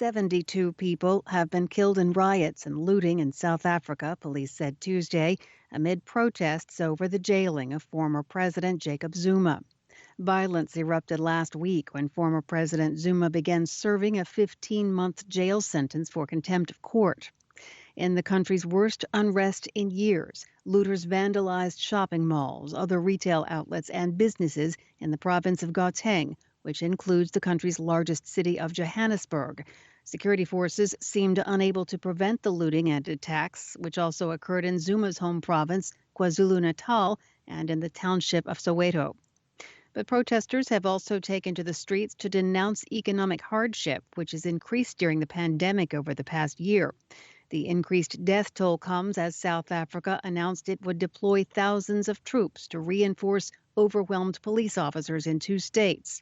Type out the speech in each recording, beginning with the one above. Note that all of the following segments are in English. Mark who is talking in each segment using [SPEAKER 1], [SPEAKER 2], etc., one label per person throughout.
[SPEAKER 1] 72 people have been killed in riots and looting in South Africa, police said Tuesday, amid protests over the jailing of former President Jacob Zuma. Violence erupted last week when former President Zuma began serving a 15-month jail sentence for contempt of court. In the country's worst unrest in years, looters vandalized shopping malls, other retail outlets, and businesses in the province of Gauteng, which includes the country's largest city of Johannesburg. Security forces seemed unable to prevent the looting and attacks, which also occurred in Zuma's home province, KwaZulu-Natal, and in the township of Soweto. But protesters have also taken to the streets to denounce economic hardship, which has increased during the pandemic over the past year. The increased death toll comes as South Africa announced it would deploy thousands of troops to reinforce overwhelmed police officers in 2 states.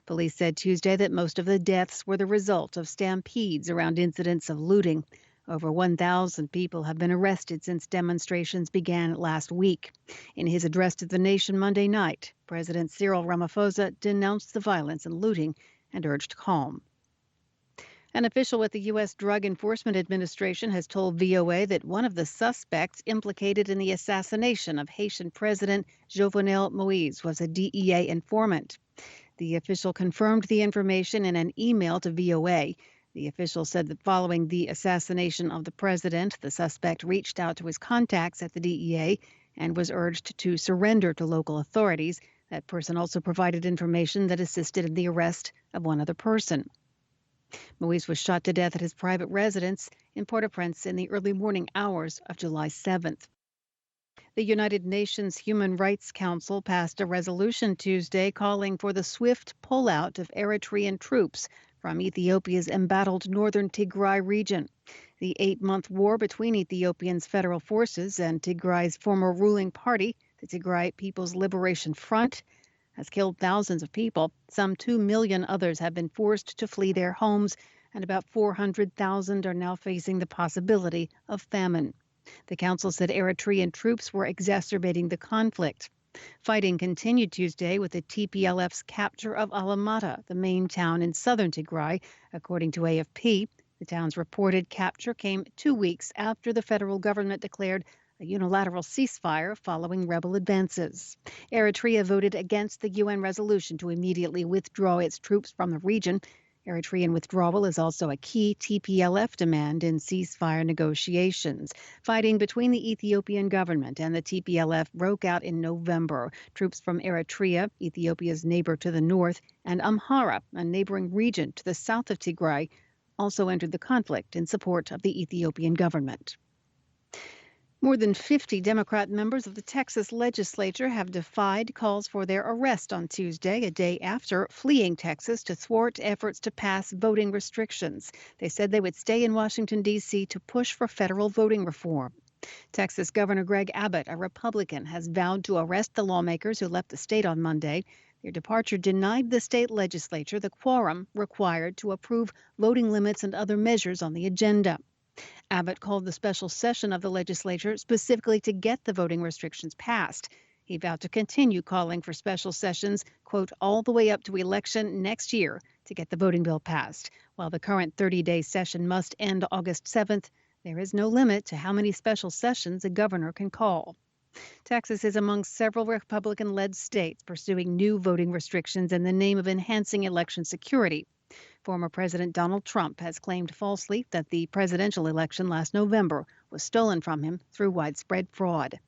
[SPEAKER 1] Police said Tuesday that most of the deaths were the result of stampedes around incidents of looting. Over 1,000 people have been arrested since demonstrations began last week. In his address to the nation Monday night, President Cyril Ramaphosa denounced the violence and looting and urged calm. An official with the U.S. Drug Enforcement Administration has told VOA that one of the suspects implicated in the assassination of Haitian President Jovenel Moise was a DEA informant. The official confirmed the information in an email to VOA. The official said that following the assassination of the president, the suspect reached out to his contacts at the DEA and was urged to surrender to local authorities. That person also provided information that assisted in the arrest of one other person. Moise was shot to death at his private residence in Port-au-Prince in the early morning hours of July 7th. The United Nations Human Rights Council passed a resolution Tuesday calling for the swift pullout of Eritrean troops from Ethiopia's embattled northern Tigray region. The 8-month war between Ethiopia's federal forces and Tigray's former ruling party, the Tigray People's Liberation Front, has killed thousands of people. Some 2 million others have been forced to flee their homes, and about 400,000 are now facing the possibility of famine. The council said Eritrean troops were exacerbating the conflict. Fighting continued Tuesday with the TPLF's capture of Alamata, the main town in southern Tigray, according to AFP. The town's reported capture came 2 weeks after the federal government declared a unilateral ceasefire following rebel advances. Eritrea voted against the UN resolution to immediately withdraw its troops from the region. Eritrean withdrawal is also a key TPLF demand in ceasefire negotiations. Fighting between the Ethiopian government and the TPLF broke out in November. Troops from Eritrea, Ethiopia's neighbor to the north, and Amhara, a neighboring region to the south of Tigray, also entered the conflict in support of the Ethiopian government. More than 50 Democrat members of the Texas legislature have defied calls for their arrest on Tuesday, a day after fleeing Texas to thwart efforts to pass voting restrictions. They said they would stay in Washington, D.C. to push for federal voting reform. Texas Governor Greg Abbott, a Republican, has vowed to arrest the lawmakers who left the state on Monday. Their departure denied the state legislature the quorum required to approve voting limits and other measures on the agenda. Abbott called the special session of the legislature specifically to get the voting restrictions passed. He vowed to continue calling for special sessions, quote, all the way up to election next year to get the voting bill passed. While the current 30-day session must end August 7th, there is no limit to how many special sessions a governor can call. Texas is among several Republican-led states pursuing new voting restrictions in the name of enhancing election security. Former President Donald Trump has claimed falsely that the presidential election last November was stolen from him through widespread fraud.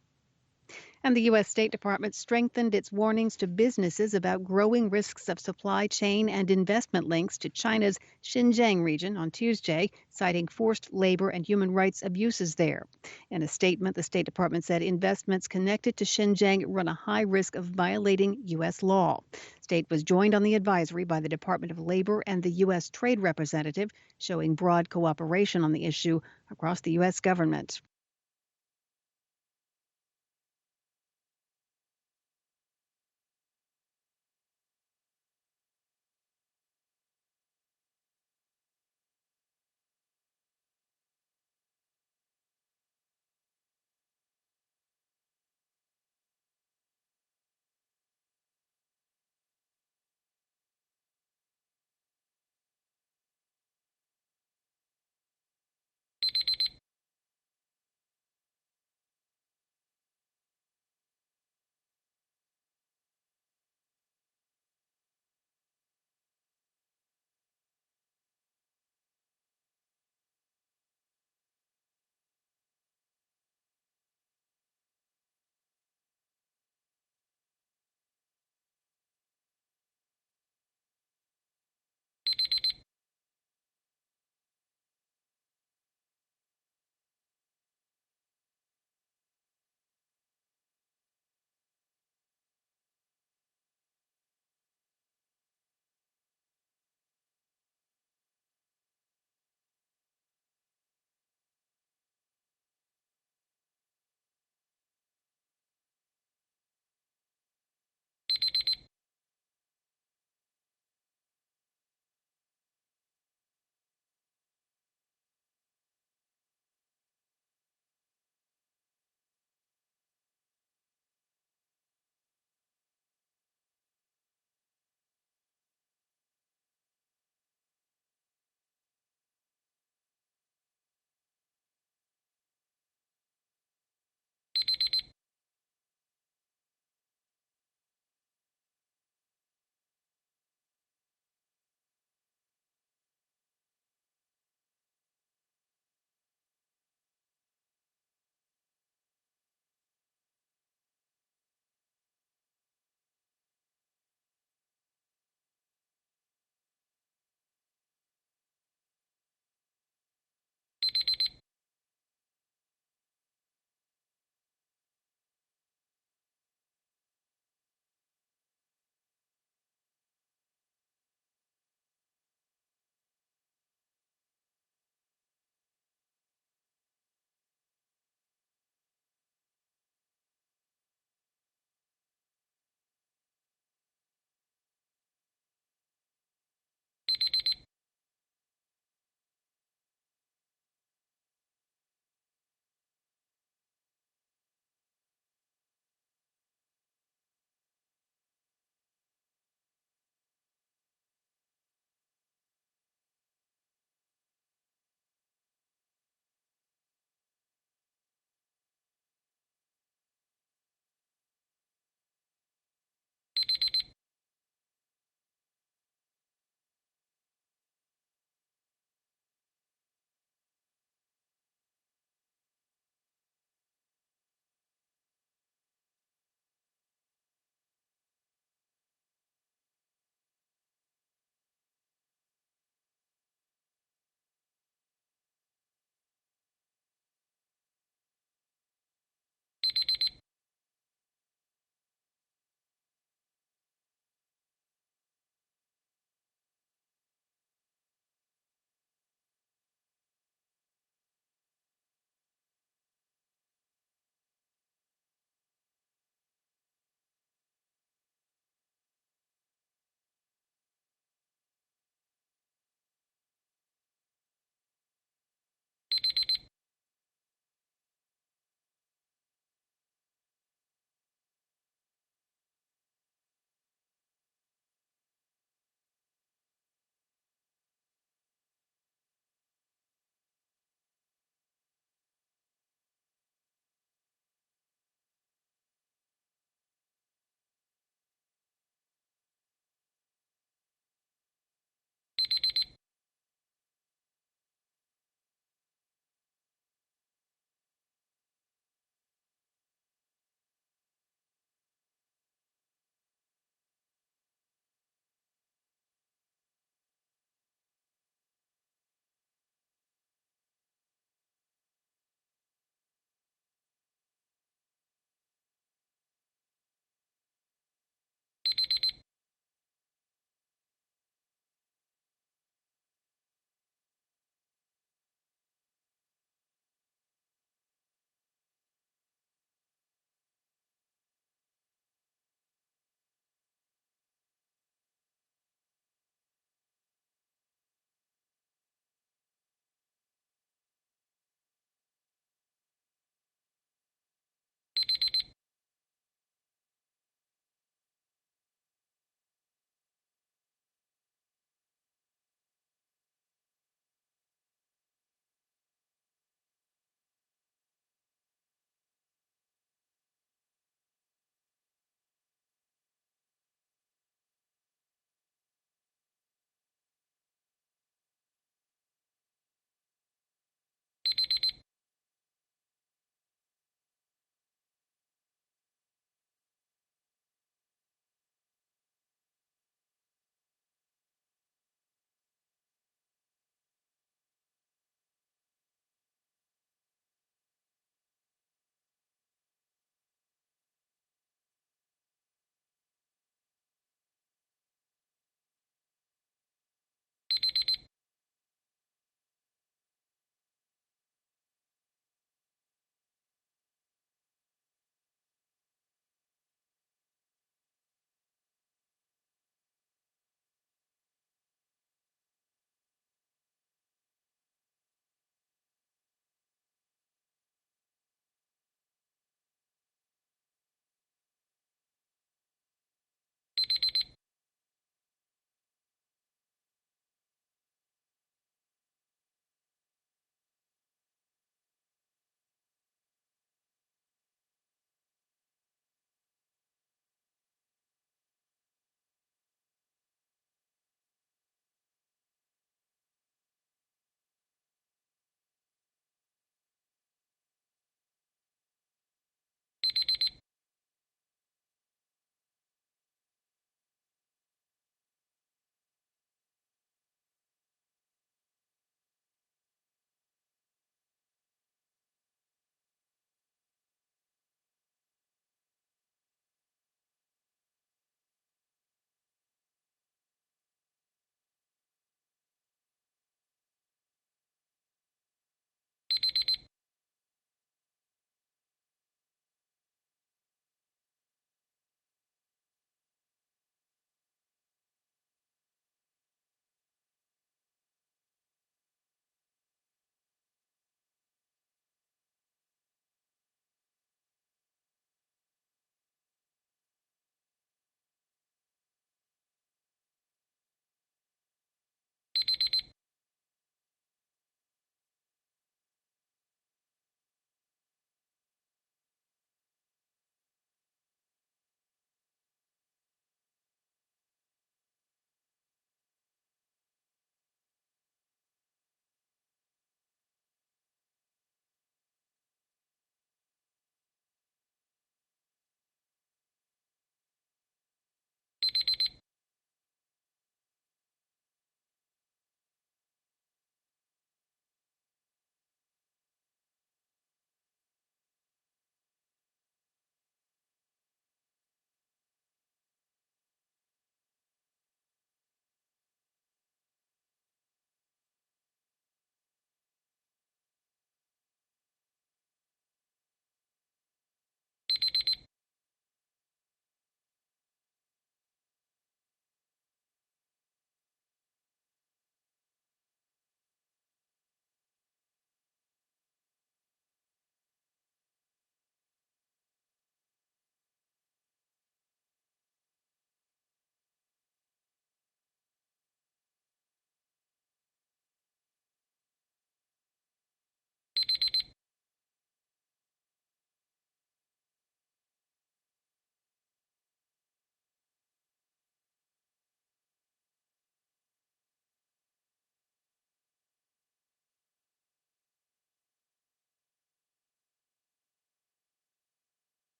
[SPEAKER 1] And the U.S. State Department strengthened its warnings to businesses about growing risks of supply chain and investment links to China's Xinjiang region on Tuesday, citing forced labor and human rights abuses there. In a statement, the State Department said investments connected to Xinjiang run a high risk of violating U.S. law. State was joined on the advisory by the Department of Labor and the U.S. Trade Representative, showing broad cooperation on the issue across the U.S. government.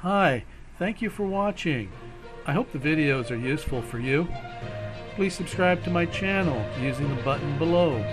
[SPEAKER 2] Hi, thank you for watching. I hope the videos are useful for you. Please subscribe to my channel using the button below.